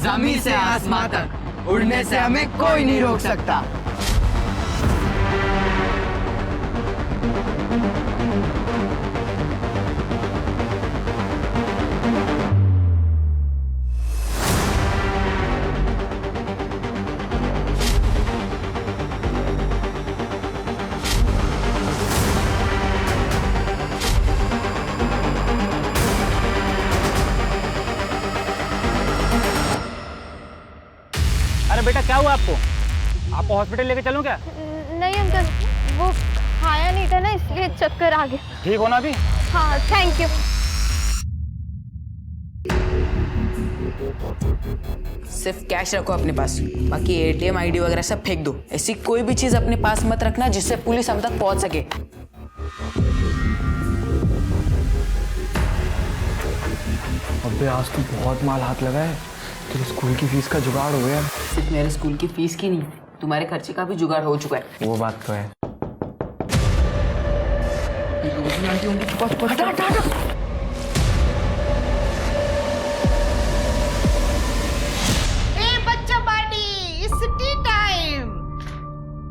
जमीन से आसमां तक उड़ने से हमें कोई नहीं रोक सकता। अरे बेटा क्या हुआ आपको? आपको हॉस्पिटल लेके चलूं क्या? नहीं अंकल, वो खाया नहीं था ना इसलिए चक्कर आ गया। ठीक हो ना अभी? हाँ थैंक यू। सिर्फ कैश रखो अपने पास, बाकी एटीएम आईडी वगैरह सब फेंक दो। ऐसी कोई भी चीज अपने पास मत रखना जिससे पुलिस हम तक पहुंच सके। अबे आज तो बहुत माल हाथ लगा है। तेरे स्कूल की फीस का जुगाड़ हो गया। सिर्फ मेरे स्कूल की फीस की नहीं, तुम्हारे खर्चे का भी जुगाड़ हो चुका है। वो बात तो है। बच्चा पार्टी, इट्स टी टाइम,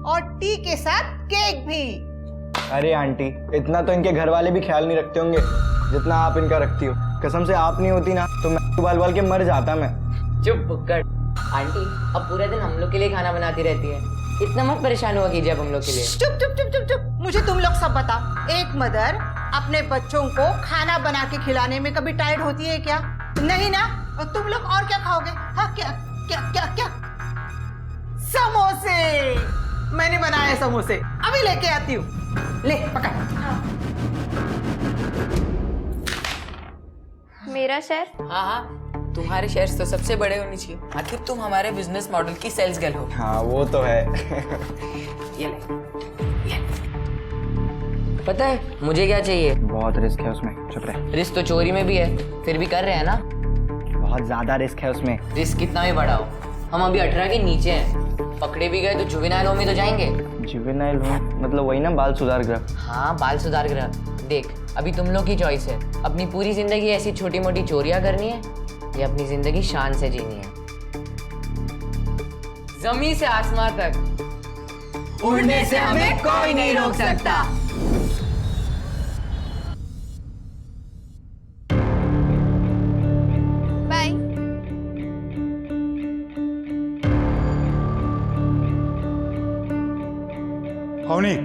और टी के साथ केक भी। अरे आंटी, इतना तो इनके घर वाले भी ख्याल नहीं रखते होंगे जितना आप इनका रखती हो। कसम से आप नहीं होती ना तो मैं बाल बाल के मर जाता। मैं चुप बुक्कड़। आंटी अब पूरे दिन हम लोग के लिए खाना बनाती रहती है, इतना मत परेशान हुआ कीजिए अब हम लोग के लिए। चुप चुप चुप चुप चुप। मुझे तुम लोग सब बताओ, एक मदर अपने बच्चों को खाना बना के खिलाने में कभी टायर्ड होती है क्या? नहीं ना। और तुम लोग और क्या खाओगे? हाँ क्या क्या क्या क्या? समोसे। मैंने बनाए समोसे, अभी लेके आती हूँ। ले पकड़। मेरा शेयर? हाँ हाँ, तुम्हारे शेयर्स तो सबसे बड़े होने चाहिए, आखिर तुम हमारे बिजनेस मॉडल की सेल्स गर्ल हो। हाँ वो तो है। ये ले। पता है मुझे क्या चाहिए? बहुत रिस्क है उसमें। चुप रहे। रिस्क तो चोरी में भी है, फिर भी कर रहे हैं ना। बहुत ज्यादा रिस्क है उसमें। रिस्क कितना भी बड़ा हो, हम अभी 18 के नीचे हैं। पकड़े भी गए तो जुवेनाइल होम में तो जाएंगे। जुवेनाइल होम मतलब वही ना, बाल सुधार गृह? हाँ बाल सुधार गृह। देख अभी तुम लोग की चॉइस है, अपनी पूरी जिंदगी ऐसी छोटी मोटी चोरियां करनी है या अपनी जिंदगी शान से जीनी है। जमीन से आसमां तक उड़ने से हमें कोई नहीं रोक सकता। बाय। अवनी,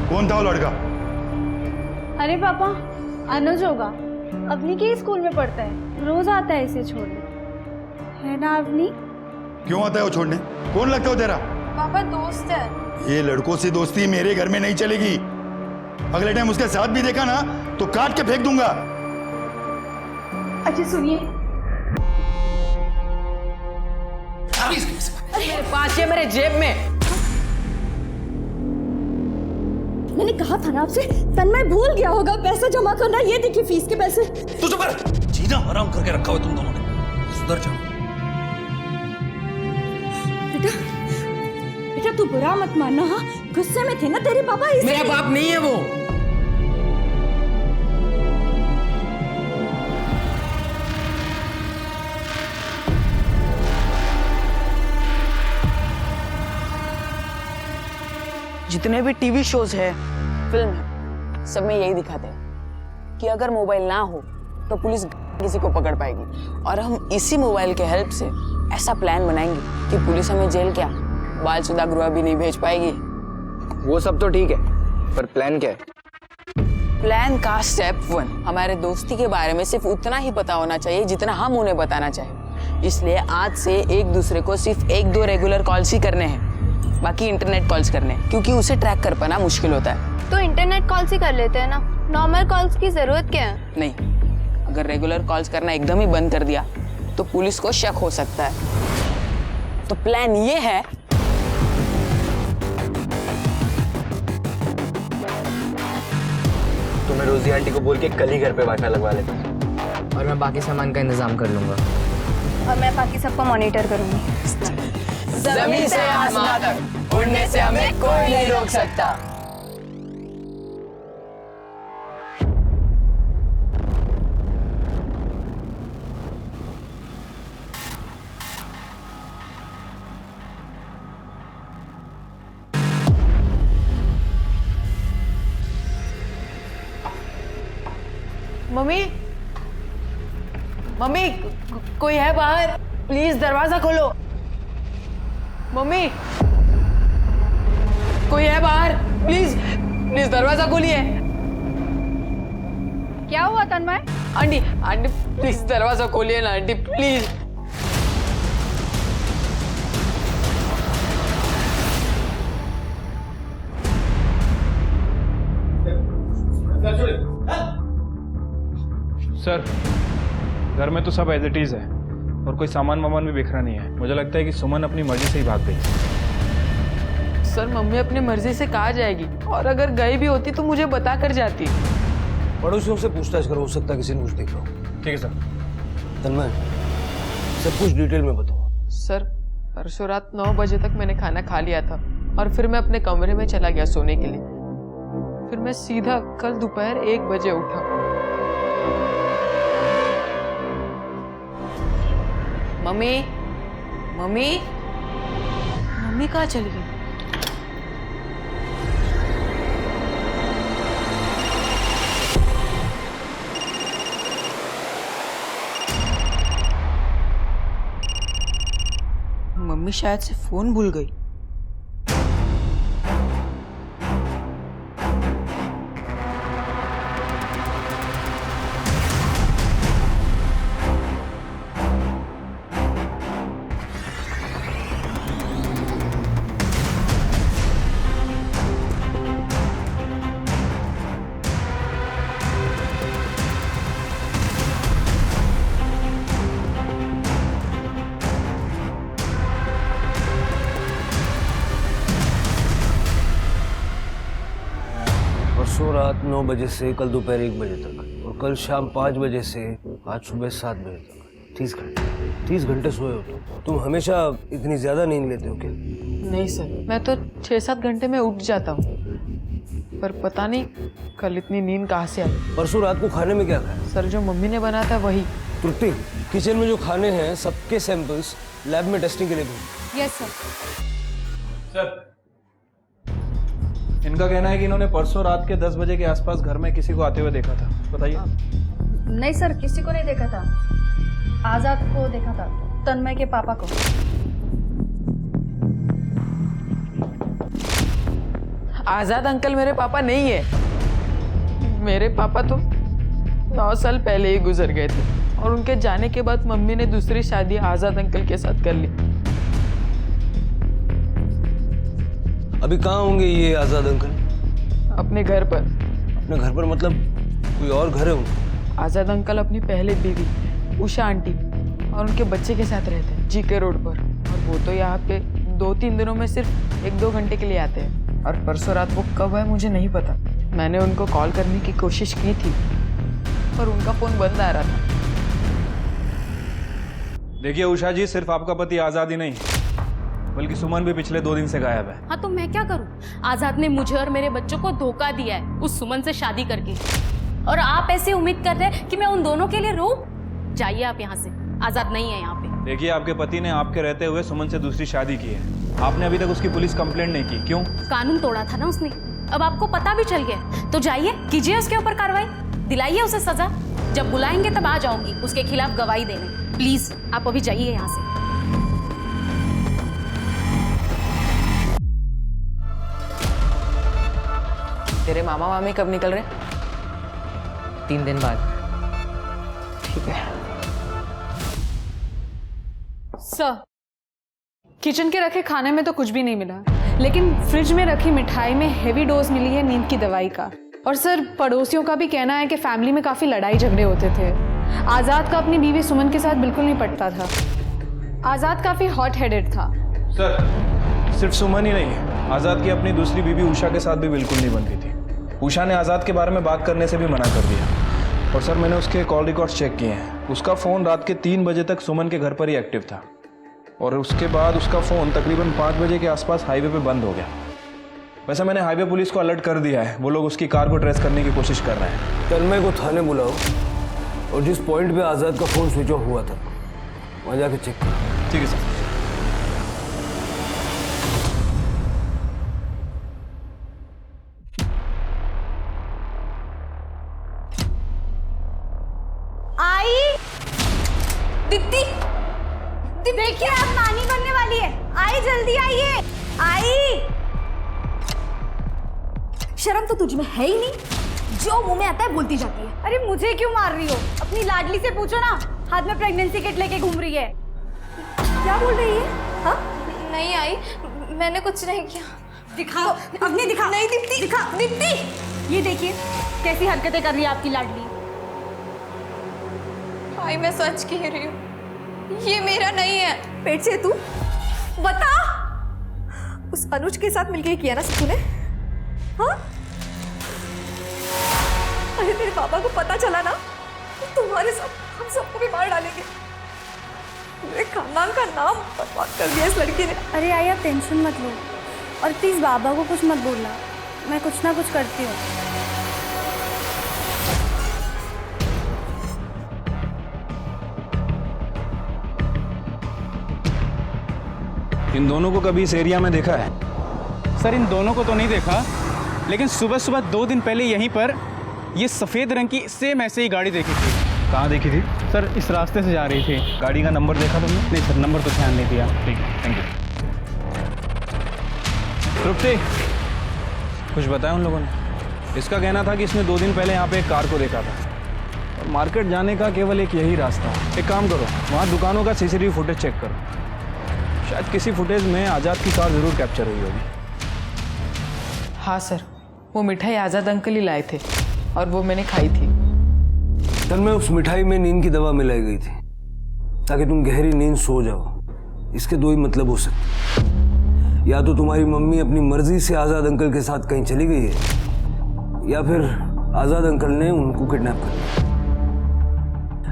कौन था वो लड़का? अरे पापा, अनुज होगा। अवनी के ही स्कूल में पढ़ता है, रोज आता है इसे छोड़ने। है ना अवनी? क्यों आता है वो छोड़ने? कौन लगता है वो तेरा? पापा दोस्त है। ये लड़कों से दोस्ती मेरे घर में नहीं चलेगी। अगले टाइम उसके साथ भी देखा ना तो काट के फेंक दूंगा। अच्छा सुनिए, मेरे पास है, मेरे जेब में। मैंने कहा था ना आपसे, तन्मय भूल गया होगा पैसा जमा करना। ये देखिए फीस के पैसे। तू चुप कर। जीना हराम करके रखा हुआ तुम दोनों ने। सुधर जाओ। बेटा बेटा तू बुरा मत मानना। हाँ गुस्से में थे ना तेरे पापा, इसलिए। मेरा बाप नहीं है वो। जितने भी टीवी शोज है, फिल्म है, सब में यही दिखाते हैं कि अगर मोबाइल ना हो तो पुलिस किसी को पकड़ पाएगी। और हम इसी मोबाइल के हेल्प से ऐसा प्लान बनाएंगे कि पुलिस हमें जेल क्या, बाल सुधार गृह भी नहीं भेज पाएगी। वो सब तो ठीक है, पर प्लान क्या है? प्लान का स्टेप 1, हमारे दोस्ती के बारे में सिर्फ उतना ही पता होना चाहिए जितना हम उन्हें बताना चाहें। इसलिए आज से एक दूसरे को सिर्फ 1-2 रेगुलर कॉल्स ही करने हैं, बाकी इंटरनेट कॉल्स करने हैं, क्योंकि उसे ट्रैक कर पाना मुश्किल होता है। तो इंटरनेट कॉल्स ही कर लेते हैं ना, नॉर्मल कॉल्स की जरूरत क्या है? नहीं, अगर रेगुलर कॉल्स करना एकदम ही बंद कर दिया तो पुलिस को शक हो सकता है। तो प्लान ये है, तो मैं रोजी आंटी को बोल के कल ही घर पे वाईफाई लगवा लेता हूँ। और मैं बाकी सामान का इंतजाम कर लूंगा। और मैं बाकी सबको मॉनिटर करूंगी। जमीन से आसमां तक उड़ने से हमें कोई नहीं रोक सकता। मम्मी मम्मी कोई है बाहर? प्लीज दरवाजा खोलो। मम्मी कोई है बाहर? प्लीज प्लीज दरवाजा खोलिए। क्या हुआ तन्मय? आंटी आंटी प्लीज दरवाजा खोलिए ना आंटी प्लीज। सर घर में तो सब एज इट इज है और कोई सामान वामान भी बिखरा नहीं है। मुझे लगता है कि सुमन अपनी मर्जी से ही भाग गई। सर मम्मी अपनी मर्जी से कहाँ जाएगी, और अगर गई भी होती तो मुझे बता कर जाती। पड़ोसियों से पूछताछ करो, हो सकता है किसी ने कुछ देखा हो। ठीक है सर। तन्मय सब कुछ डिटेल में बताओ। सर परसों रात 9 बजे तक मैंने खाना खा लिया था और फिर मैं अपने कमरे में चला गया सोने के लिए। फिर मैं सीधा कल दोपहर 1 बजे उठा। मम्मी मम्मी मम्मी कहाँ चली गई? मम्मी शायद से फोन भूल गई। परसों रात 9 बजे से कल दोपहर 1 बजे तक और कल शाम 5 बजे से आज सुबह 7 बजे तक 30 घंटे सोए हो तुम हमेशा इतनी ज्यादा नींद लेते हो क्या? नहीं सर, मैं तो 6-7 घंटे में उठ जाता हूँ, पर पता नहीं कल इतनी नींद कहाँ से आई। परसों रात को खाने में क्या खाया? सर जो मम्मी ने बनाया था वही। त्रुटि किचन में जो खाने हैं सबके सैंपल्स लैब में टेस्टिंग के लिए भेजो। Yes sir. सर इनका कहना है कि इन्होंने परसों रात के 10 बजे के आसपास घर में किसी को आते हुए देखा था। बताइए। नहीं सर, किसी को नहीं देखा था। आजाद को देखा था, तन्मय के पापा को। आजाद अंकल मेरे पापा नहीं है। मेरे पापा तो 9 साल पहले ही गुजर गए थे और उनके जाने के बाद मम्मी ने दूसरी शादी आजाद अंकल के साथ कर ली। अभी कहाँ होंगे ये आजाद अंकल? अपने घर पर। अपने घर पर मतलब कोई और घर है उनका? आजाद अंकल अपनी पहले बीवी उषा आंटी और उनके बच्चे के साथ रहते हैं जीके रोड पर, और वो तो यहाँ पे 2-3 दिनों में सिर्फ 1-2 घंटे के लिए आते हैं। और परसों रात वो कब है मुझे नहीं पता। मैंने उनको कॉल करने की कोशिश की थी पर उनका फोन बंद आ रहा था। देखिए उषा जी, सिर्फ आपका पति आजाद ही नहीं बल्कि सुमन भी पिछले 2 दिन से गायब है। हाँ तो मैं क्या करूं? आजाद ने मुझे और मेरे बच्चों को धोखा दिया है उस सुमन से शादी करके, और आप ऐसे उम्मीद कर रहे हैं कि मैं उन दोनों के लिए रहूं? जाइए आप यहाँ से, आजाद नहीं है यहाँ पे। देखिए आपके पति ने आपके रहते हुए सुमन से दूसरी शादी की है। आपने अभी तक उसकी पुलिस कंप्लेंट नहीं की, क्यों? कानून तोड़ा था ना उसने, अब आपको पता भी चल गया, तो जाइए कीजिए उसके ऊपर कार्रवाई, दिलाइए उसे सजा। जब बुलाएंगे तब आ जाऊंगी उसके खिलाफ गवाही देने। प्लीज आप अभी जाइए यहाँ से। तेरे मामा मामी कब निकल रहे? 3 दिन बाद। ठीक है सर, किचन के रखे खाने में तो कुछ भी नहीं मिला, लेकिन फ्रिज में रखी मिठाई में हेवी डोज मिली है नींद की दवाई का। और सर पड़ोसियों का भी कहना है कि फैमिली में काफी लड़ाई झगड़े होते थे। आजाद का अपनी बीवी सुमन के साथ बिल्कुल नहीं पटता था। आजाद काफी हॉट हेडेड था। सर सिर्फ सुमन ही नहीं, आजाद की अपनी दूसरी बीवी उषा के साथ भी बिल्कुल नहीं बनती थी। उषा ने आजाद के बारे में बात करने से भी मना कर दिया। और सर मैंने उसके कॉल रिकॉर्ड्स चेक किए हैं, उसका फोन रात के 3 बजे तक सुमन के घर पर ही एक्टिव था, और उसके बाद उसका फोन तकरीबन 5 बजे के आसपास हाईवे पे बंद हो गया। वैसे मैंने हाईवे पुलिस को अलर्ट कर दिया है, वो लोग उसकी कार को ट्रेस करने की कोशिश कर रहे हैं। तन्मय को थाने बुलाओ और जिस पॉइंट पे आजाद का फोन स्विच ऑफ हुआ था वहां जाके चेक करो। ठीक है सर। दीप्ति, देखिए आप नानी बनने वाली है। आई जल्दी आइए। आई, शर्म तो तुझ में है ही नहीं, जो मुंह में आता है बोलती जाती है। अरे मुझे क्यों मार रही हो? अपनी लाडली से पूछो ना, हाथ में प्रेगनेंसी किट लेके घूम रही है। क्या बोल रही है? हाँ? नहीं आई, मैंने कुछ नहीं किया। दिखाओ, अपनी दिखा। नहीं दीप्ति, दिखा। दीप्ति, ये देखिए कैसी हरकतें कर रही है आपकी लाडली। आई मैं सच कह रही हूँ, ये मेरा नहीं है। पेट से तू बता, उस अनुज के साथ मिलके किया ना तूने? हाँ? अरे तेरे पापा को पता चला ना तो तुम्हारे साथ हम सबको भी मार डालेंगे। मेरे खानदान का नाम बर्बाद कर दिया इस लड़की ने। अरे आई आप टेंशन मत लो, और प्लीज बाबा को कुछ मत बोलना, मैं कुछ ना कुछ करती हूँ। इन दोनों को कभी इस एरिया में देखा है? सर इन दोनों को तो नहीं देखा, लेकिन सुबह सुबह 2 दिन पहले यहीं पर ये सफ़ेद रंग की सेम ऐसे ही गाड़ी देखी थी। कहाँ देखी थी? सर इस रास्ते से जा रही थी। गाड़ी का नंबर देखा तुमने? नहीं सर, नंबर तो ध्यान नहीं दिया। ठीक है, थैंक यू। तृप्ति, कुछ बताया उन लोगों ने? इसका कहना था कि इसने 2 दिन पहले यहाँ पे एक कार को देखा था, और मार्केट जाने का केवल एक यही रास्ता है। एक काम करो, वहाँ दुकानों का CCTV फुटेज चेक करो, शायद किसी फुटेज में आज़ाद की कार जरूर कैप्चर हुई होगी। हाँ सर, वो मिठाई आज़ाद अंकल ही लाए थे और वो मैंने खाई थी। तन्मय, उस मिठाई में नींद की दवा मिलाई गई थी ताकि तुम गहरी नींद सो जाओ। इसके 2 ही मतलब हो सकते, या तो तुम्हारी मम्मी अपनी मर्जी से आज़ाद अंकल के साथ कहीं चली गई है, या फिर आज़ाद अंकल ने उनको किडनैप कर लिया।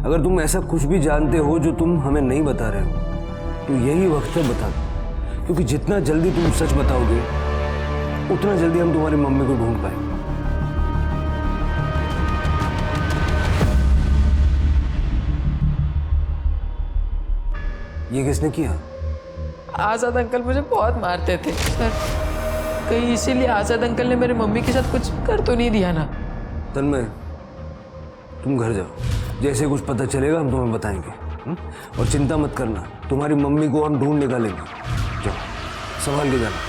अगर तुम ऐसा कुछ भी जानते हो जो तुम हमें नहीं बता रहे हो तो यही वक्त है बता दो, क्योंकि जितना जल्दी तुम सच बताओगे उतना जल्दी हम तुम्हारी मम्मी को ढूंढ पाएंगे। ये किसने किया? आज़ाद अंकल मुझे बहुत मारते थे सर, कहीं इसीलिए आज़ाद अंकल ने मेरे मम्मी के साथ कुछ कर तो नहीं दिया ना? तन्मय, तुम घर जाओ, जैसे कुछ पता चलेगा हम तुम्हें बताएंगे। और चिंता मत करना, तुम्हारी मम्मी को हम ढूंढ निकालेंगे। जाओ, संभाल के जाना।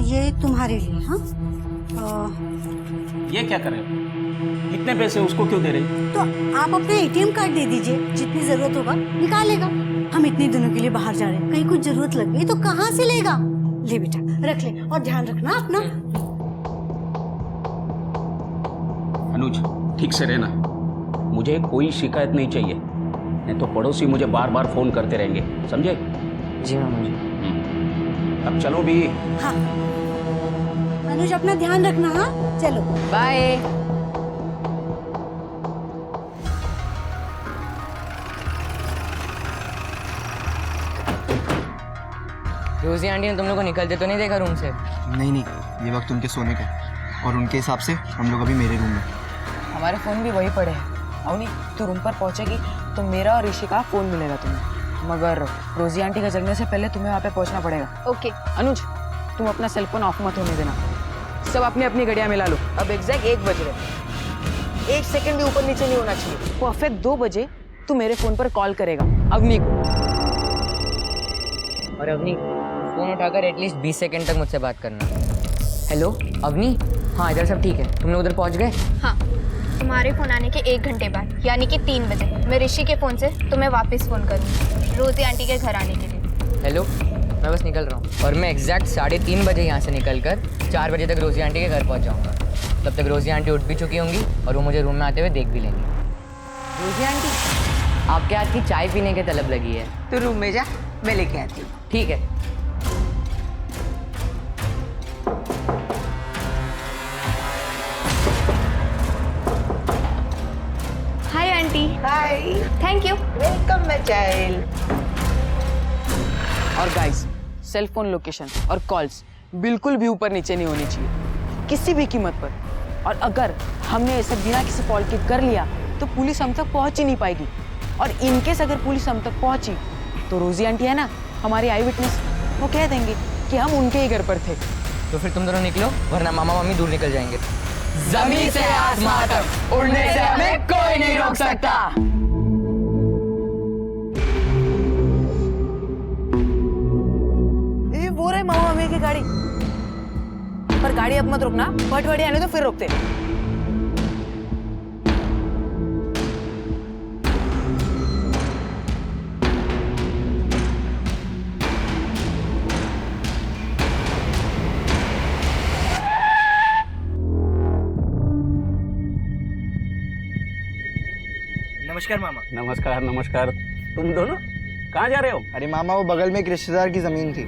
ये तुम्हारे लिए। हाँ, ये क्या कर रहे हो? इतने पैसे उसको क्यों दे रहे हो? तो आप अपना ATM कार्ड दे दीजिए, जितनी जरूरत होगा निकालेगा। हम इतने दिनों के लिए बाहर जा रहे हैं, कहीं कुछ जरूरत लग गई तो कहाँ से लेगा? ले बेटा, रख ले, और ध्यान रखना अपना। अनुज, ठीक से रहना, मुझे कोई शिकायत नहीं चाहिए, नहीं तो पड़ोसी मुझे बार बार फोन करते रहेंगे, समझे? जी मामा जी। अब चलो भी। हाँ अनुज, अपना ध्यान रखना। हाँ चलो, बाय। रोजी आंटी ने तुम लोग को निकलते तो नहीं देखा रूम से? नहीं नहीं, ये वक्त उनके सोने का है, और उनके हिसाब से हम लोग अभी मेरे रूम में। हमारे फ़ोन भी वही पड़े हैं। अवनी, तू रूम पर पहुंचेगी तो मेरा और ऋषि का फ़ोन मिलेगा तुम्हें, मगर रोजी आंटी का जगने से पहले तुम्हें वहाँ पे पहुंचना पड़ेगा। ओके। अनुज, तुम अपना सेलफोन ऑफ मत होने देना, सब अपनी अपनी घड़ियाँ मिला लो। अब एग्जैक्ट 1 बज रहे, 1 सेकंड भी ऊपर नीचे नहीं होना चाहिए। परफेक्ट 2 बजे तू मेरे फ़ोन पर कॉल करेगा अवनी को। और अवनी, फ़ोन उठाकर एटलीस्ट 20 सेकंड तक मुझसे बात करना। हेलो अवनी, हाँ इधर सब ठीक है, तुम लोग उधर पहुँच गए? हाँ, तुम्हारे फ़ोन आने के 1 घंटे बाद, यानी कि 3 बजे मैं ऋषि के फ़ोन से तुम्हें वापस फ़ोन करूँगी रोजी आंटी के घर आने के लिए। हेलो, मैं बस निकल रहा हूँ, और मैं एग्जैक्ट 3:30 बजे यहाँ से निकलकर 4 बजे तक रोजी आंटी के घर पहुँच जाऊँगा। तब तक रोजी आंटी उठ भी चुकी होंगी और वो मुझे रूम में आते हुए देख भी लेंगी। रोजी आंटी, आपके हाथ की चाय पीने की तलब लगी है। तो रूम में जा, मैं लेके आती हूँ। ठीक है। Hi aunty. Hi, thank you. Welcome my child. और गाइस, सेल फोन लोकेशन और कॉल्स बिल्कुल भी ऊपर नीचे नहीं होनी चाहिए, किसी भी कीमत पर। और अगर हमने ऐसा बिना किसी कॉल के कर लिया तो पुलिस हम तक पहुंच ही नहीं पाएगी। और इनकेस अगर पुलिस हम तक पहुंची तो रोजी आंटी है ना, हमारी आई विटनेस, वो कह देंगे कि हम उनके ही घर पर थे। तो फिर तुम दोनों निकलो, वरना मामा मम्मी दूर निकल जाएंगे। जमीन से आसमां तक उड़ने से हमें कोई नहीं रोक सकता। ये वो रहे मामा मम्मी की गाड़ी। पर गाड़ी अब मत रुकना, पटवाड़ी आने तो फिर रोकते। नमस्कार मामा। नमस्कार नमस्कार। तुम दोनों कहाँ जा रहे हो? अरे मामा वो बगल में एक रिश्तेदार की जमीन थी,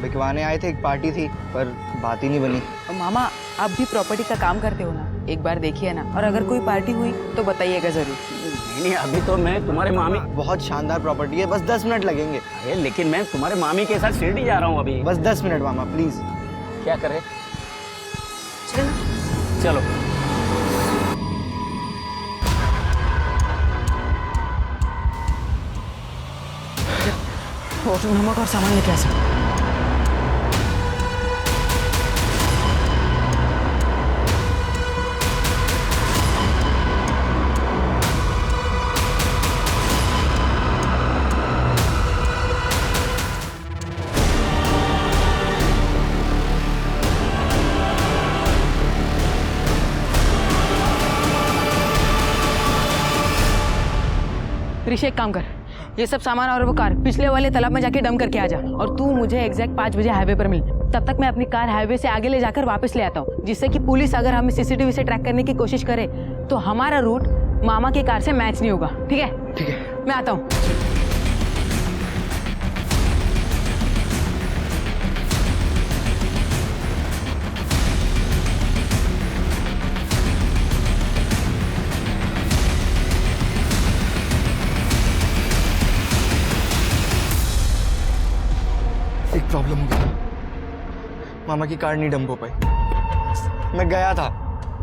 बिकवाने आए थे, एक पार्टी थी पर बात ही नहीं बनी। और मामा आप भी प्रॉपर्टी का काम करते हो ना, एक बार देखिए ना, और अगर कोई पार्टी हुई तो बताइएगा जरूर। नहीं अभी तो मैं तुम्हारे मामी। बहुत शानदार प्रॉपर्टी है, बस 10 मिनट लगेंगे। अरे लेकिन मैं तुम्हारे मामी के साथ शिरडी जा रहा हूँ अभी। बस 10 मिनट मामा प्लीज। क्या करे? चलो। नमक और सामान लेके आ सकते। ऋषि एक काम कर, ये सब सामान और वो कार पिछले वाले तालाब में जाके डंप करके आ जा, और तू मुझे एग्जैक्ट 5 बजे हाईवे पर मिल। तब तक मैं अपनी कार हाईवे से आगे ले जाकर वापस ले आता हूँ, जिससे कि पुलिस अगर हमें सीसीटीवी से ट्रैक करने की कोशिश करे तो हमारा रूट मामा की कार से मैच नहीं होगा। ठीक है? ठीक है, मैं आता हूँ। एक प्रॉब्लम हो गई, मामा की कार नहीं डंप हो पाई। मैं गया था,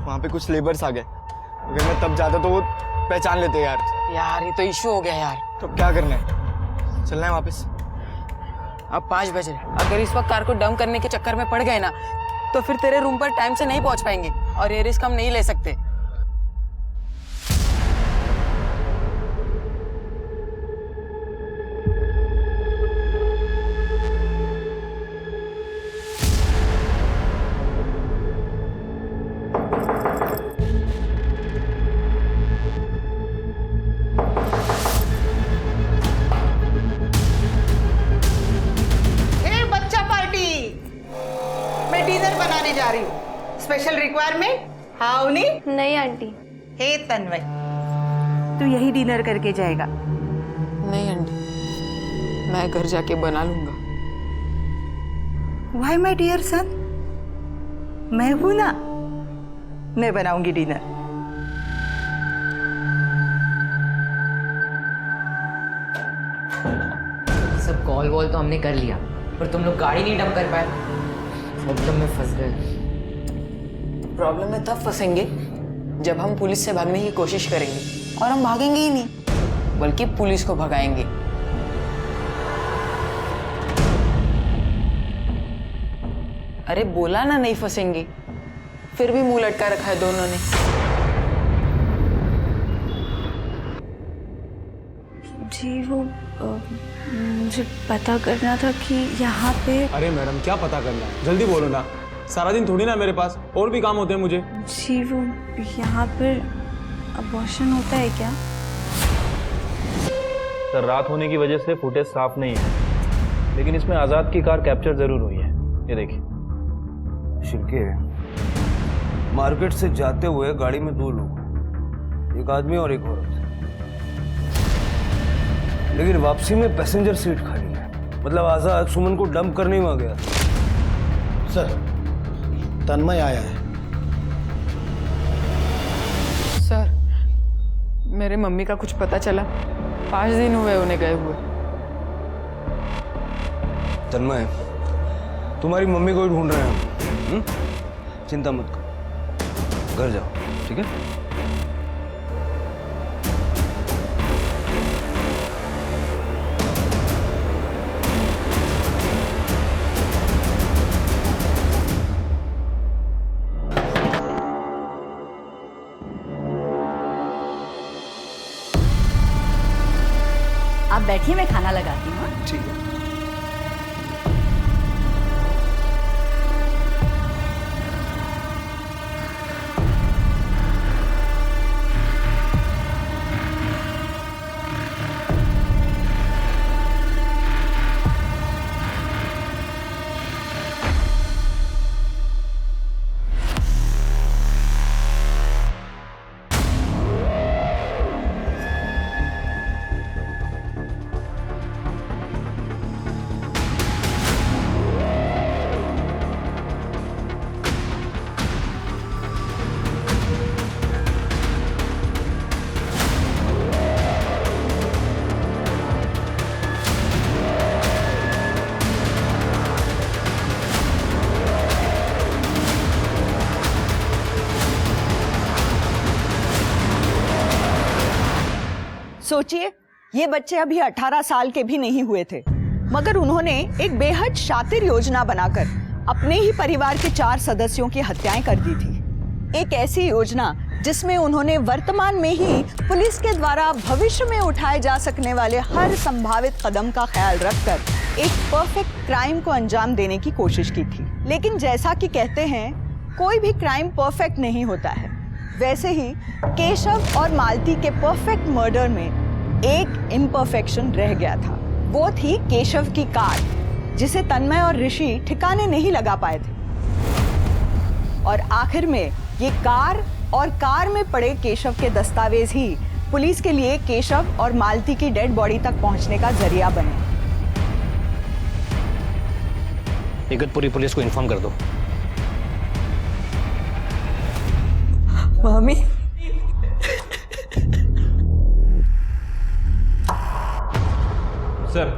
वहाँ पे कुछ लेबर्स आ गए, अगर मैं तब जाता तो वो पहचान लेते यार। यार ये तो इशू हो गया यार। तो क्या करना है, चलना है वापस? अब 5 बजे, अगर इस वक्त कार को डंप करने के चक्कर में पड़ गए ना तो फिर तेरे रूम पर टाइम से नहीं पहुंच पाएंगे, और ये रिस्क हम नहीं ले सकते। जा रही हूँ। Special requirement? हाँ उन्हीं? नहीं आंटी। हे तन्मय, तू यही डिनर करके जाएगा? नहीं आंटी, मैं घर जाके बना लूंगा। वाई माय डियर सन, मैं हूं ना, मैं बनाऊंगी डिनर। सब कॉल वॉल तो हमने कर लिया, पर तुम लोग गाड़ी नहीं डंप कर पाए। प्रॉब्लम में फंस गए। प्रॉब्लम में तब फंसेंगे जब हम पुलिस से भागने की कोशिश करेंगे, और हम भागेंगे ही नहीं बल्कि पुलिस को भगाएंगे। अरे बोला ना नहीं फंसेंगे, फिर भी मुंह लटका रखा है दोनों ने। जी वो मुझे पता करना था कि यहाँ पे। अरे मैडम क्या पता करना है, जल्दी बोलो ना, सारा दिन थोड़ी ना मेरे पास और भी काम होते हैं मुझे। जी वो यहाँ पर अबॉर्शन होता है क्या? सर रात होने की वजह से फुटेज साफ नहीं है, लेकिन इसमें आज़ाद की कार कैप्चर जरूर हुई है। ये देखिए। शिल्के, मार्केट से जाते हुए गाड़ी में 2 लोग, एक आदमी और एक औरत, लेकिन वापसी में पैसेंजर सीट खाली है। मतलब आजाद सुमन को डंप करने वहां गया। सर तन्मय आया है। सर मेरे मम्मी का कुछ पता चला? 5 दिन हुए उन्हें गए हुए। तन्मय, तुम्हारी मम्मी को ही ढूंढ रहे हैं हम। चिंता मत करो, घर जाओ, ठीक है? आप बैठिए, मैं खाना लगाती हूँ। ठीक है। सोचिए, ये बच्चे अभी 18 साल के भी नहीं हुए थे, मगर उन्होंने एक बेहद शातिर योजना बनाकर अपने ही परिवार के 4 सदस्यों की हत्याएं कर दी थी। एक ऐसी योजना जिसमें उन्होंने वर्तमान में ही पुलिस के द्वारा भविष्य में उठाए जा सकने वाले हर संभावित कदम का ख्याल रखकर एक परफेक्ट क्राइम को अंजाम देने की कोशिश की थी। लेकिन जैसा कि कहते हैं, कोई भी क्राइम परफेक्ट नहीं होता है, वैसे ही केशव और मालती के परफेक्ट मर्डर में एक इम्परफेक्शन रह गया था। वो थी केशव की कार, जिसे तन्मय और ऋषि ठिकाने नहीं लगा पाए थे। और आखिर में ये कार और कार में पड़े केशव के दस्तावेज ही पुलिस के लिए केशव और मालती की डेड बॉडी तक पहुंचने का जरिया बने। इगतपुरी पुलिस को इन्फॉर्म कर दो। मम्मी, सर,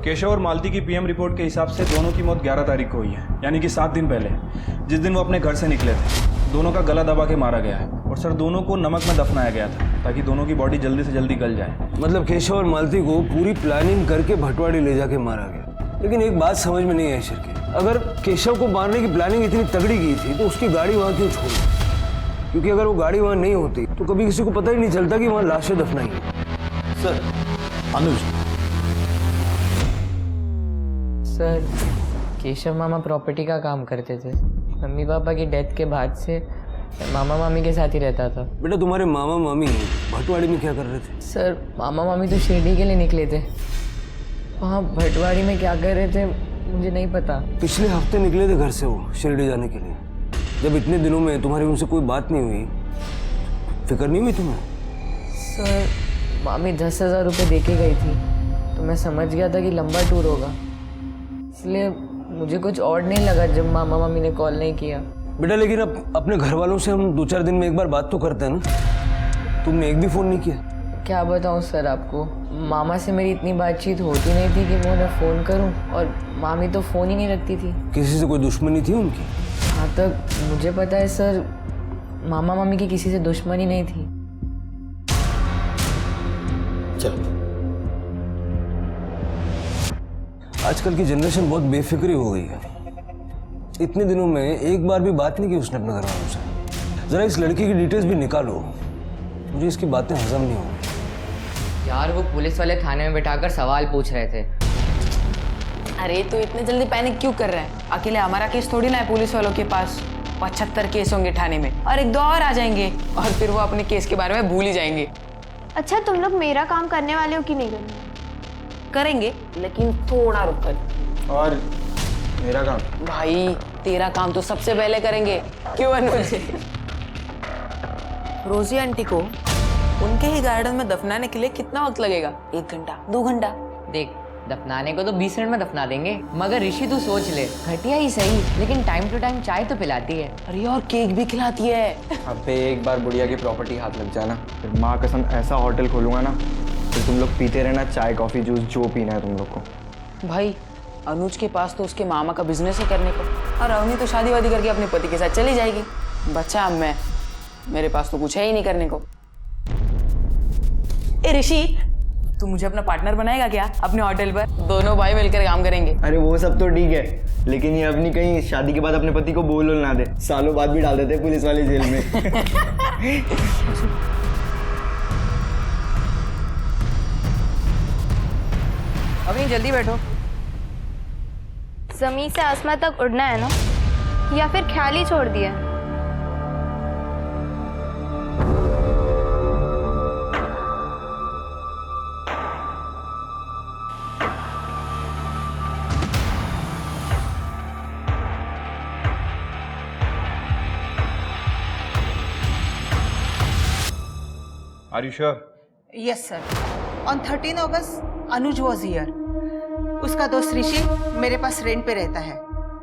केशव और मालती की पीएम रिपोर्ट के हिसाब से दोनों की मौत 11 तारीख को हुई है, यानी कि 7 दिन पहले, जिस दिन वो अपने घर से निकले थे। दोनों का गला दबा के मारा गया है और सर दोनों को नमक में दफनाया गया था ताकि दोनों की बॉडी जल्दी से जल्दी गल जाए। मतलब केशव और मालती को पूरी प्लानिंग करके भटवाड़ी ले जाके मारा गया। लेकिन एक बात समझ में नहीं आई शर्के, अगर केशव को मारने की प्लानिंग इतनी तगड़ी की थी तो उसकी गाड़ी वहाँ क्यों छोड़ी? क्योंकि अगर वो गाड़ी वहाँ नहीं होती तो कभी किसी को पता ही नहीं चलता कि वहाँ लाशें दफनाई हैं। सर, अनुज। सर, केशव मामा प्रॉपर्टी का काम करते थे। मम्मी पापा की डेथ के बाद से मामा मामी के साथ ही रहता था। बेटा, तुम्हारे मामा मामी भटवाड़ी में क्या कर रहे थे? सर, मामा मामी तो शिरडी के लिए निकले थे। वहाँ भटवाड़ी में क्या कर रहे थे मुझे नहीं पता। पिछले हफ्ते निकले थे घर से वो शिरडी जाने के लिए। जब इतने दिनों में तुम्हारी उनसे कोई बात नहीं हुई, फिक्र नहीं हुई तुम्हें? सर, मामी 10,000 रुपये दे के गई थी तो मैं समझ गया था कि लंबा टूर होगा, इसलिए मुझे कुछ और नहीं लगा जब मामा मामी ने कॉल नहीं किया। बेटा, लेकिन अब अपने घर वालों से हम 2-4 दिन में एक बार बात तो करते हैं ना। तुमने एक भी फ़ोन नहीं किया? क्या बताऊँ सर आपको, मामा से मेरी इतनी बातचीत होती नहीं थी कि मैं उन्हें फ़ोन करूँ, और मामी तो फ़ोन ही नहीं रखती थी। किसी से कोई दुश्मनी थी उनकी? हाँ, तक मुझे पता है सर, मामा मामी की किसी से दुश्मनी नहीं थी। चलो, आजकल की जनरेशन बहुत बेफिक्री हो गई है। इतने दिनों में एक बार भी बात नहीं की उसने अपने घर वालों से। जरा इस लड़की की डिटेल्स भी निकालो, मुझे इसकी बातें हजम नहीं हो रही। यार, वो पुलिस वाले थाने में बिठाकर सवाल पूछ रहे थे। अरे तो इतने जल्दी पैनिक क्यों कर रहे हैं? अकेले हमारा केस थोड़ी ना है पुलिस वालों के पास। 75 केस होंगे थाने में और 1-2 और आ जाएंगे और फिर वो अपने केस के बारे में भूल ही जाएंगे। अच्छा, तुम लोग मेरा काम करने वाले हो कि नहीं करने? करेंगे, लेकिन थोड़ा रुक कर। और मेरा काम? भाई, तेरा काम तो सबसे पहले करेंगे। क्यों अनुज? रोजी आंटी को उनके ही गार्डन में दफनाने के लिए कितना वक्त लगेगा? 1 घंटा, 2 घंटा? देख, दफनाने को तो 20 मिनट में दफना देंगे, मगर ऋषि तू सोच ले, घटिया ही सही लेकिन टाइम टू टाइम चाय तो पिलाती है। अरे और केक भी खिलाती है। अबे, एक बार बुढ़िया की प्रॉपर्टी हाथ लग जाए ना, फिर माँ कसम ऐसा होटल खोलूंगा ना, फिर तुम लोग पीते रहना चाय कॉफी जूस जो पीना है तुम लोग को। भाई, अनुज के पास तो उसके मामा का बिजनेस है करने को, और अवनी तो शादी वादी करके अपने पति के साथ चली जाएगी। बच्चा मैं, मेरे पास तो कुछ है ही नहीं करने को। ए ऋषि, तू मुझे अपना पार्टनर बनाएगा क्या अपने होटल पर? दोनों भाई मिलकर काम करेंगे। अरे वो सब तो ठीक है, लेकिन ये अपनी कहीं शादी के बाद अपने पति को बोल ना दे, सालों बाद भी डाल देते पुलिस वाले जेल में। अभी जल्दी बैठो। जमीन से आसमान तक उड़ना है ना, या फिर ख्याल ही छोड़ दिया? Are you sure? Yes sir. On 13 August Anuj was here. उसका दोस्त ऋषि मेरे पास रेंट पे रहता है,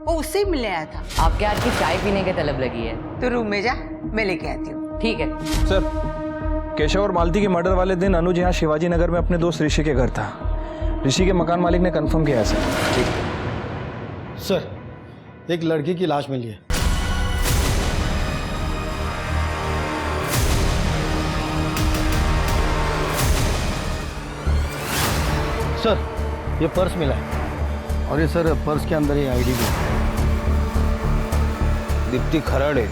वो उससे ही मिलने आया था। आपके हाथ की चाय पीने की तलब लगी है। तो रूम में जा, मैं लेके आती हूँ। ठीक है सर, केशव और मालती के मर्डर वाले दिन अनुज यहाँ शिवाजी नगर में अपने दोस्त ऋषि के घर था। ऋषि के मकान मालिक ने कंफर्म किया है सर। ठीक सर, एक लड़की की लाश मिली है। सर, ये पर्स मिला है और ये सर पर्स के अंदर ये आईडी भी है। दीप्ति खराड़े।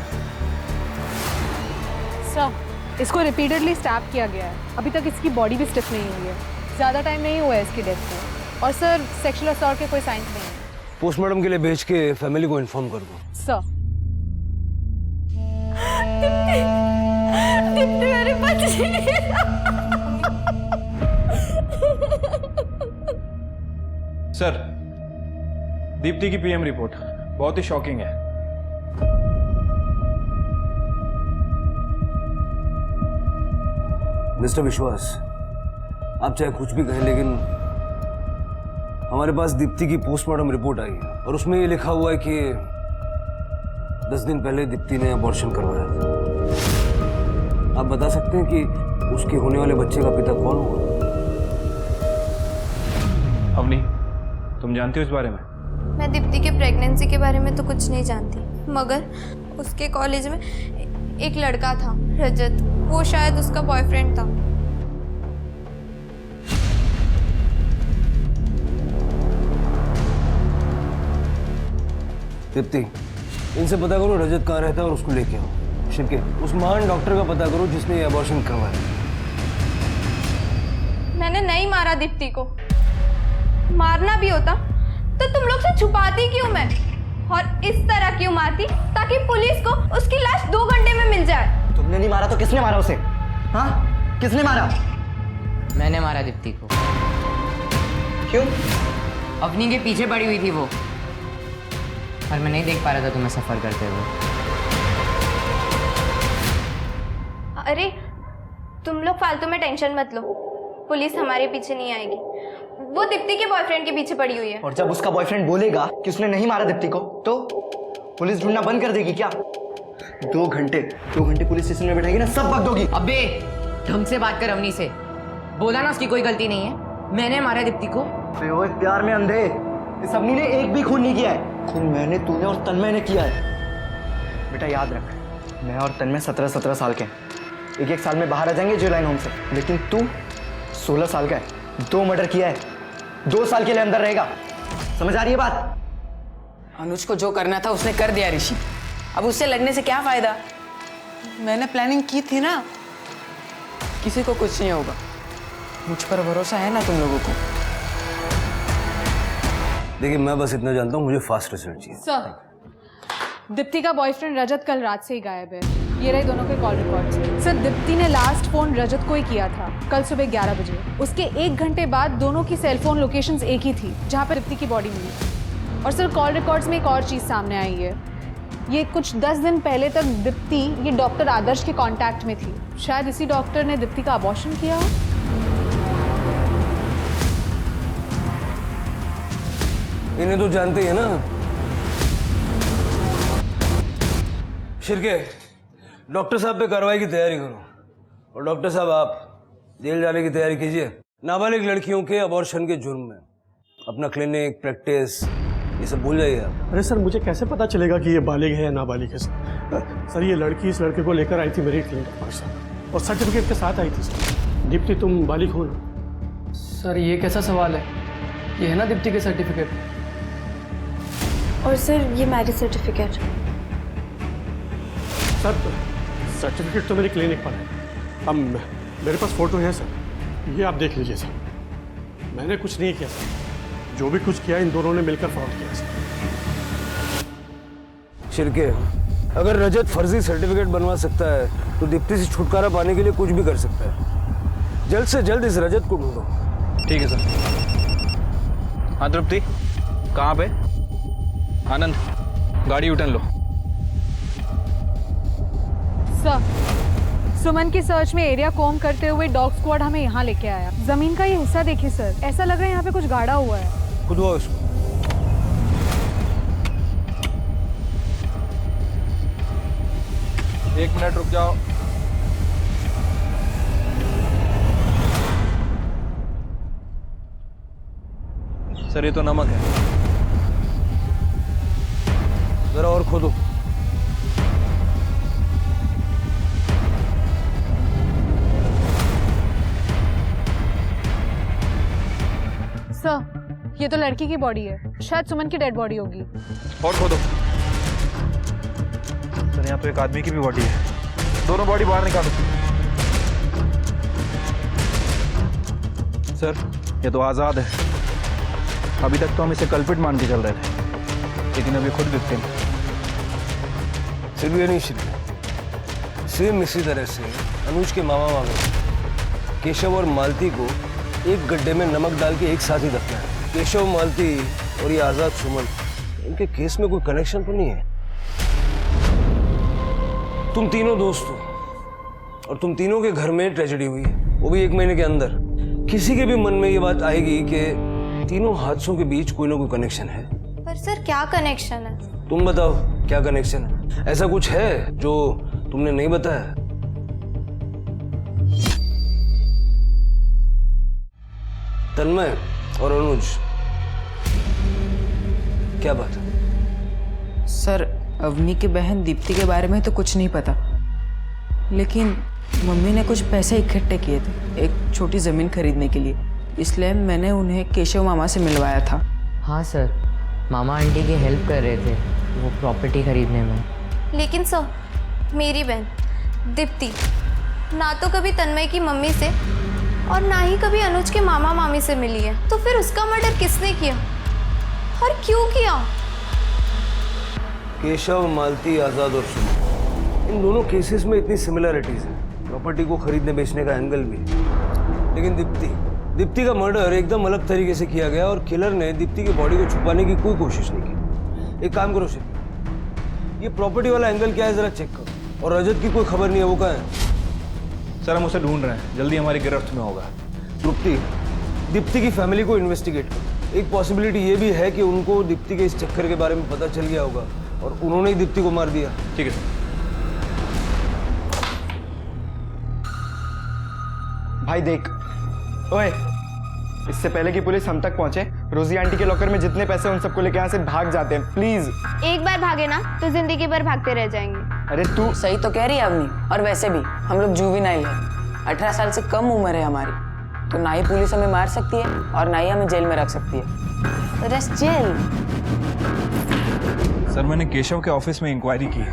सर, इसको रिपीटेडली स्टैप किया गया है। अभी तक इसकी बॉडी भी स्टिफ नहीं हुई है। ज़्यादा टाइम नहीं हुआ है इसकी डेथ को। और सर, सेक्सुअल असॉल्ट के कोई साइंस नहीं है। पोस्टमार्टम के लिए भेज के फैमिली को इन्फॉर्म कर दो। सर, दीप्ति मेरी बच्ची। सर, दीप्ति की पीएम रिपोर्ट बहुत ही शॉकिंग है। मिस्टर विश्वास, आप चाहे कुछ भी कहें, लेकिन हमारे पास दीप्ति की पोस्टमार्टम रिपोर्ट आई है और उसमें ये लिखा हुआ है कि 10 दिन पहले दीप्ति ने अबॉर्शन करवाया था। आप बता सकते हैं कि उसके होने वाले बच्चे का पिता कौन होगा? अवनी, तुम जानती हो इस बारे में? मैं दीप्ति के प्रेगनेंसी के बारे में तो कुछ नहीं जानती, मगर उसके कॉलेज में एक लड़का था, रजत। वो शायद उसका बॉयफ्रेंड था। दीप्ति, इनसे पता करो रजत कहाँ रहता है और उसको लेके आओ। शिरके, उस महान डॉक्टर का पता करो जिसने ये अबॉर्शन करवाया। मैंने नहीं मारा दीप्ति को। मारना भी होता तो तुम लोग से छुपाती क्यों मैं, और इस तरह क्यों मारती ताकि पुलिस को उसकी लाश 2 घंटे में मिल जाए। तुमने नहीं मारा तो किसने मारा उसे? हाँ, किसने मारा? मैंने मारा दीप्ति को। क्यों? अवनी के पीछे पड़ी हुई थी वो, पर मैं नहीं देख पा रहा था तुम्हें सफर करते हुए। अरे तुम लोग फालतू में टेंशन मत लो, पुलिस हमारे पीछे नहीं आएगी। वो दीप्ति के बॉयफ्रेंड के पीछे पड़ी हुई है। और जब उसका बॉयफ्रेंड बोलेगा कि उसने नहीं मारा दीप्ति को, तो पुलिस ढूंढना बंद कर देगी क्या? 2 घंटे पुलिस स्टेशन में बैठेगी ना, सब बक दोगी। अबे ढंग से बात कर अवनी से। बोला ना उसकी कोई गलती नहीं है। मैंने मारा दीप्ति को। ओए प्यार में अंधे, इस अवनी ने एक भी खून नहीं किया है। खून मैंने, तूने और तन्मय ने किया है। बेटा याद रख, मैं और तन्मय 17 साल के हैं। 1 साल में बाहर आ जाएंगे जेल लाइन होम से, लेकिन तू 16 साल का है, 2 मर्डर किया है, 2 साल के लिए अंदर रहेगा। समझ आ रही है बात? अनुज को जो करना था उसने कर दिया ऋषि, अब उससे लड़ने से क्या फायदा? मैंने प्लानिंग की थी ना। किसी को कुछ नहीं होगा, मुझ पर भरोसा है ना तुम लोगों को? देखिए, मैं बस इतना जानता हूँ, मुझे फास्ट रिजल्ट चाहिए। सर, दीप्ति का बॉयफ्रेंड रजत कल रात से ही गायब है। ये रहे दोनों के कॉल रिकॉर्ड्स। सर, दीप्ति ने लास्ट फोन रजत को ही किया था कल सुबह 11 बजे। उसके 1 घंटे बाद दोनों की सेलफोन लोकेशंस एक ही थी जहाँ पर दीप्ति की बॉडी मिली। और सर, कॉल रिकॉर्ड्स में एक और चीज़ सामने आई है। ये कुछ 10 दिन पहले तक दीप्ति ये डॉक्टर आदर्श के कांटेक्ट में थी। शायद इसी डॉक्टर ने दीप्ति का अबॉर्शन किया हो। इन्हें तो जानते ही है ना। शिरके, डॉक्टर साहब पे कार्रवाई की तैयारी करो। और डॉक्टर साहब, आप जेल जाने की तैयारी कीजिए। नाबालिग लड़कियों के अबॉर्शन के जुर्म में अपना क्लिनिक, प्रैक्टिस, ये सब भूल जाइए आप। अरे सर, मुझे कैसे पता चलेगा कि ये बालिग है या नाबालिग है? सर, ये लड़की इस लड़के को लेकर आई थी मेरे क्लिनिक पर सर, और सर्टिफिकेट के साथ आई थी सर। दीप्ति, तुम बालिग हो ना? सर, ये कैसा सवाल है? ये है ना दीप्ति के सर्टिफिकेट। और सर, ये मैरिज सर्टिफिकेट। सर, सर्टिफिकेट तो मेरे क्लिनिक पर है। अब मेरे पास फोटो है सर, ये आप देख लीजिए सर। मैंने कुछ नहीं किया सर, जो भी कुछ किया इन दोनों ने मिलकर फ्रॉड किया सर। शिरके, अगर रजत फर्जी सर्टिफिकेट बनवा सकता है तो दीप्ति से छुटकारा पाने के लिए कुछ भी कर सकता है। जल्द से जल्द इस रजत को ढूंढो। ठीक है सर। हाँ तृप्ति, कहाँ पे? आनंद, गाड़ी उठन लो। सर, सुमन की सर्च में एरिया कॉम करते हुए डॉग स्क्वाड हमें यहाँ लेके आया। जमीन का ये हिस्सा देखिए सर, ऐसा लग रहा है यहाँ पे कुछ गाड़ा हुआ है। खुदवाओ इसको। एक मिनट रुक जाओ। सर ये तो नमक है। जरा और खोदो। सर, ये तो लड़की की बॉडी है, शायद सुमन की डेड बॉडी होगी। और खोदो। सर यहाँ तो एक आदमी की भी बॉडी है। दोनों बॉडी बाहर निकालो। सर ये तो आजाद है। अभी तक तो हम इसे कल्पित मान के चल रहे थे, लेकिन अभी खुद विक्टिम। सिर्फ ये नहीं शिरके, सेम इसी तरह से अनुज के मामा मामी केशव और मालती को एक गड्ढे में नमक डाल के एक साथ ही दफनाया। केशव, मालती और ये आजाद सुमन, इनके केस में कोई कनेक्शन तो नहीं है? तुम तीनों दोस्त हो और तुम तीनों के घर में ट्रेजेडी हुई है, वो भी 1 महीने के अंदर। किसी के भी मन में ये बात आएगी कि तीनों हादसों के बीच कोई ना कोई कनेक्शन है। पर सर क्या कनेक्शन है? तुम बताओ क्या कनेक्शन है? ऐसा कुछ है जो तुमने नहीं बताया? तन्मय और अनुज, क्या बात है? सर, अवनी की बहन दीप्ति के बारे में तो कुछ नहीं पता, लेकिन मम्मी ने कुछ पैसे इकट्ठे किए थे एक छोटी ज़मीन खरीदने के लिए, इसलिए मैंने उन्हें केशव मामा से मिलवाया था। हाँ सर, मामा आंटी की हेल्प कर रहे थे वो प्रॉपर्टी खरीदने में। लेकिन सर, मेरी बहन दीप्ति ना तो कभी तन्मय की मम्मी से और ना ही कभी अनुज के मामा मामी से मिली है, तो फिर उसका मर्डर किसने किया और क्यों किया? केशव, मालती, आजाद और सुमन, इन दोनों केसेस में इतनी सिमिलरिटीज है, प्रॉपर्टी को खरीदने बेचने का एंगल भी। लेकिन दीप्ति का मर्डर एकदम अलग तरीके से किया गया और किलर ने दीप्ति की बॉडी को छुपाने की कोई कोशिश नहीं की। एक काम करो शिव, ये प्रॉपर्टी वाला एंगल क्या है जरा चेक करो। और रजत की कोई खबर नहीं है, वो कहाँ है? सर हम उसे ढूंढ रहे हैं, जल्दी हमारी गिरफ्त में होगा। दीप्ति की फैमिली को इन्वेस्टिगेट करो। एक पॉसिबिलिटी ये भी है कि उनको दीप्ति के इस चक्कर के बारे में पता चल गया होगा और उन्होंने ही दीप्ति को मार दिया। ठीक है सर। भाई देख, ओए, इससे पहले कि पुलिस हम तक पहुंचे, रोजी आंटी के लॉकर में जितने पैसे उन सबको लेके यहाँ से भाग जाते हैं, प्लीज। एक बार भागे ना तो जिंदगी भर भागते रह जाएंगे। अरे तू सही तो कह रही है अवनी, और वैसे भी हम लोग जुवेनाइल हैं, 18 साल से कम उम्र है हमारी, तो ना ही पुलिस हमें मार सकती है और ना ही हमें जेल में रख सकती है। Rest jail. सर मैंने केशव के ऑफिस में इंक्वायरी की।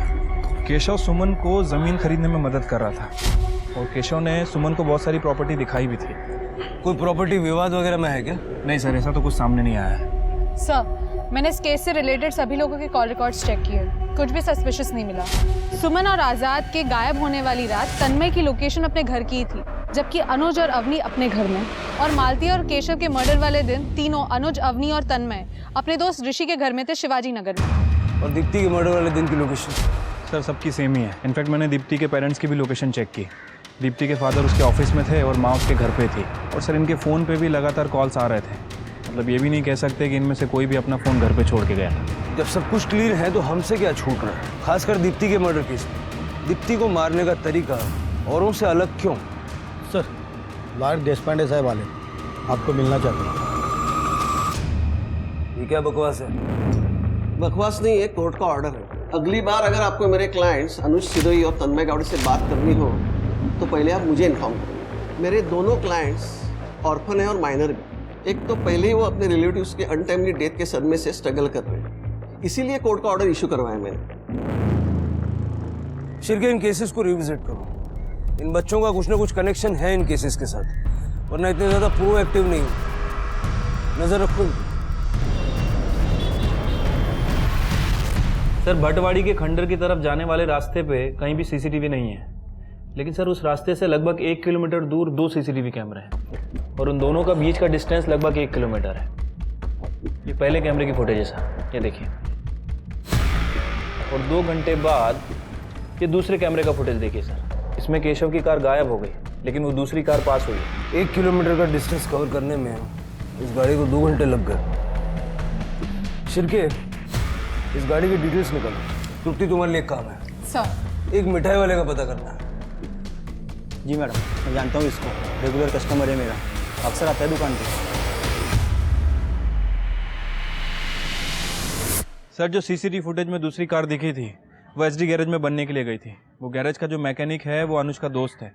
केशव सुमन को जमीन खरीदने में मदद कर रहा था और केशव ने सुमन को बहुत सारी प्रॉपर्टी दिखाई भी थी। कोई प्रॉपर्टी विवाद वगैरह में है क्या? नहीं सर, ऐसा तो कुछ सामने नहीं आया है। सर, मैंने इस केस से रिलेटेड सभी लोगों के कॉल रिकॉर्ड्स चेक किए, कुछ भी सस्पिशियस नहीं मिला। सुमन और आजाद के गायब होने वाली रात तन्मय की लोकेशन अपने घर की थी, जबकि अनुज और अवनी अपने घर में, और मालती और केशव के मर्डर वाले दिन तीनों अनुज, अवनी और तन्मय अपने दोस्त ऋषि के घर में थे, शिवाजी नगर में। और दीप्ति के मर्डर वाले दिन की लोकेशन? सर सबकी सेम ही है। इनफैक्ट मैंने दीप्ति के पेरेंट्स की भी लोकेशन चेक की। दीप्ति के फादर उसके ऑफिस में थे और माँ उसके घर पे थी। और सर इनके फ़ोन पे भी लगातार कॉल्स आ रहे थे, मतलब ये भी नहीं कह सकते कि इनमें से कोई भी अपना फ़ोन घर पे छोड़ के गया था। जब सब कुछ क्लियर है तो हमसे क्या छूट रहा है, खासकर दीप्ति के मर्डर केस में? दीप्ति को मारने का तरीका औरों से अलग क्यों? सर, लॉयर देशपांडे साहब वाले आपको मिलना चाहते हैं। ये क्या बकवास है? बकवास नहीं है, कोर्ट का ऑर्डर है। अगली बार अगर आपको मेरे क्लाइंट्स अनुज सिरोही और तन्मय गौड़ से बात करनी हो तो पहले आप मुझे इन्फॉर्म करें। मेरे दोनों क्लाइंट्स ऑर्फन है और माइनर भी। एक तो पहले ही वो अपने रिलेटिव्स के अनटाइमली डेथ के सदमे से स्ट्रगल कर रहे हैं, इसीलिए कोर्ट का ऑर्डर इशू करवाया मैंने। शिरके, इन केसेस को रिविजिट करो। इन बच्चों का कुछ ना कुछ कनेक्शन है इन केसेस के साथ, वरना इतने ज़्यादा प्रोएक्टिव नहीं हो। नजर रखो। सर भटवाड़ी के खंडर की तरफ जाने वाले रास्ते पे कहीं भी सीसीटीवी नहीं है, लेकिन सर उस रास्ते से लगभग 1 किलोमीटर दूर 2 सीसीटीवी कैमरे हैं और उन दोनों का बीच का डिस्टेंस लगभग 1 किलोमीटर है। ये पहले कैमरे की फुटेज है सर, ये देखिए। और 2 घंटे बाद ये दूसरे कैमरे का फुटेज देखिए सर। इसमें केशव की कार गायब हो गई, लेकिन वो दूसरी कार पास हुई। 1 किलोमीटर का डिस्टेंस कवर करने में इस गाड़ी को 2 घंटे लग गए। शिरके, इस गाड़ी की डिटेल्स निकालो। तृप्ति, तुम्हारे लिए काम है सर। एक मिठाई वाले का पता करना है। जी मैडम, मैं जानता हूँ इसको, रेगुलर कस्टमर है मेरा, अक्सर आता है दुकान पे। सर जो सीसीटीवी फुटेज में दूसरी कार दिखी थी वो एसडी गैरेज में बनने के लिए गई थी। वो गैरेज का जो मैकेनिक है वो अनुज का दोस्त है,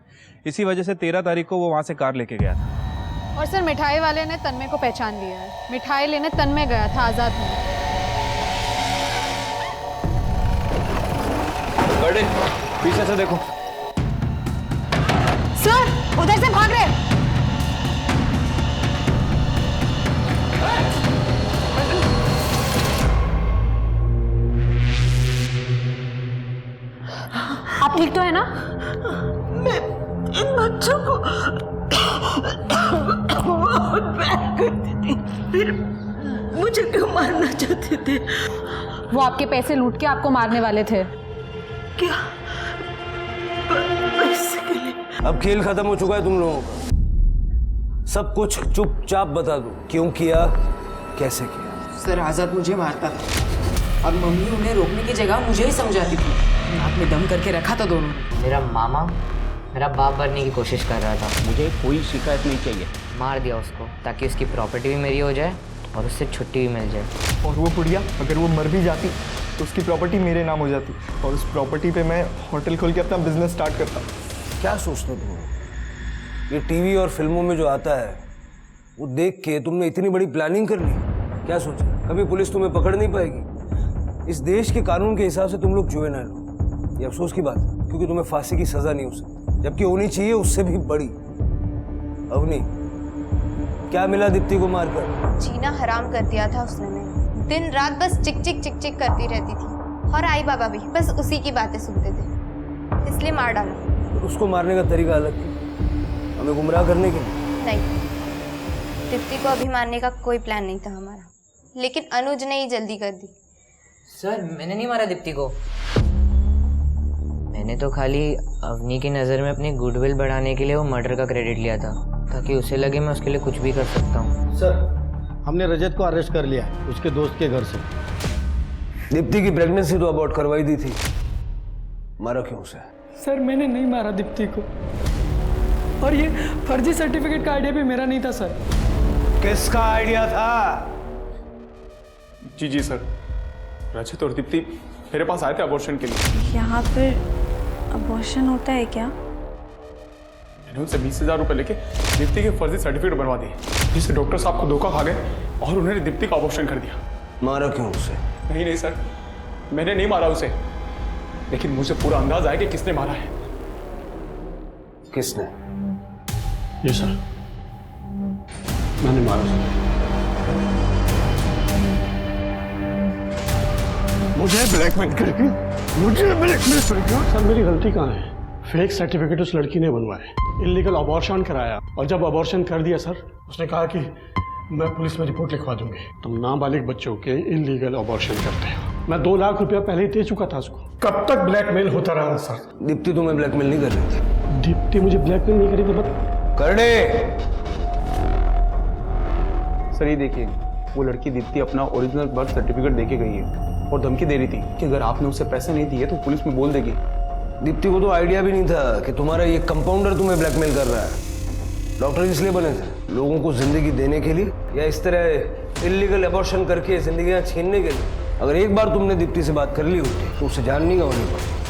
इसी वजह से 13 तारीख को वो वहाँ से कार लेके गया था। और सर मिठाई वाले ने तन्मय को पहचान लिया है। मिठाई लेने तन्मय गया था आजाद में। बड़े पीछे से देखो। सर उधर से भाग रहे। आप ठीक तो है ना? मैं इन बच्चों को बहुत प्यार करती थी, फिर मुझे क्यों मारना चाहते थे? वो आपके पैसे लूट के आपको मारने वाले थे। क्या? पैसे के लिए? अब खेल खत्म हो चुका है तुम लोगों का। सब कुछ चुपचाप बता दो, क्यों किया, कैसे किया। सर आजाद मुझे मारता था और मम्मी उन्हें रोकने की जगह मुझे ही समझाती थी। नाक में दम करके रखा था दोनों ने। मेरा मामा मेरा बाप बनने की कोशिश कर रहा था। मुझे कोई शिकायत नहीं चाहिए। मार दिया उसको ताकि उसकी प्रॉपर्टी भी मेरी हो जाए और उससे छुट्टी भी मिल जाए। और वो बुढ़िया अगर वो मर भी जाती तो उसकी प्रॉपर्टी मेरे नाम हो जाती और उस प्रॉपर्टी पे मैं होटल खोल के अपना बिजनेस स्टार्ट करता। क्या सोचते तुम? ये टीवी और फिल्मों में जो आता है वो देख के तुमने इतनी बड़ी प्लानिंग कर ली? क्या सोचा कभी पुलिस तुम्हें पकड़ नहीं पाएगी? इस देश के कानून के हिसाब से तुम लोग जुएनाइल हो। ये अफसोस की बात है, क्योंकि तुम्हें फांसी की सजा नहीं हो सकती, जबकि होनी चाहिए उससे भी बड़ी। अवनी, क्या मिला दीप्ति को मारकर? जीना हराम कर दिया था उसने। मैं दिन रात बस चिक चिक चिक चिक करती रहती थी और आई बाबा भी बस उसी की बातें सुनते थे, इसलिए मार डाला। तो उसको मारने का तरीका अलग थी, हमें गुमराह करने के लिए। नहीं, दीप्ति को अभी मारने का कोई प्लान नहीं था हमारा, लेकिन अनुज ने ही जल्दी कर दी। सर मैंने नहीं मारा दीप्ति को। मैंने तो खाली अवनी की नज़र में अपनी गुडविल बढ़ाने के लिए वो मर्डर का क्रेडिट लिया था, ताकि उसे लगे मैं उसके लिए कुछ भी कर सकता हूँ। सर हमने रजत को अरेस्ट कर लिया है उसके दोस्त के घर से। दीप्ति की प्रेगनेंसी तो अबॉर्ट करवाई दी थी, मारा क्यों उसे? सर मैंने नहीं मारा दीप्ति को, और ये फर्जी सर्टिफिकेट का आइडिया भी मेरा नहीं था सर। किसका आइडिया था? जी सर, रजत और दीप्ति मेरे पास आए थे अबॉर्शन के लिए। यहाँ पर अबॉर्शन होता है क्या? मैंने उनसे 20,000 रुपये लेके दीप्ति के फर्जी सर्टिफिकेट बनवा दिए, जिससे डॉक्टर साहब को धोखा खा गए और उन्होंने दीप्ति का अबॉर्शन कर दिया। मारा क्यों उसे? नहीं सर, मैंने नहीं मारा उसे, लेकिन मुझे पूरा अंदाज आया कि किसने मारा है। किसने? ये सर, मैंने मारा सर। मुझे ब्लैकमेल करके सर, मेरी गलती कहाँ है? फेक सर्टिफिकेट उस लड़की ने बनवाए, इलीगल अबॉर्शन कराया, और जब अबॉर्शन कर दिया सर, उसने कहा कि मैं पुलिस में रिपोर्ट लिखवा दूंगी। तुम नाबालिग बच्चों के इलीगल अबॉर्शन करते हो। मैं 2 लाख रुपया पहले ही दे चुका था उसको। कब तक ब्लैकमेल होता रहा सर? दीप्ति तुम्हें ब्लैकमेल नहीं कर रही थी? दीप्ति मुझे ब्लैकमेल नहीं करी थी। करने सर ये देखिए, वो लड़की दीप्ति अपना ओरिजिनल बर्थ सर्टिफिकेट देके गई है और धमकी दे रही थी कि अगर आपने उसे पैसे नहीं दिए तो पुलिस में बोल देगी। दीप्ति को तो आइडिया भी नहीं था कि तुम्हारा ये कंपाउंडर तुम्हें ब्लैकमेल कर रहा है। डॉक्टर इसलिए बने थे, लोगों को जिंदगी देने के लिए, या इस तरह इलीगल अबॉर्शन करके जिंदगियां छीनने के लिए? अगर एक बार तुमने दीप्ति से बात कर ली होती तो उसे जान नहीं गंवानी पड़ती।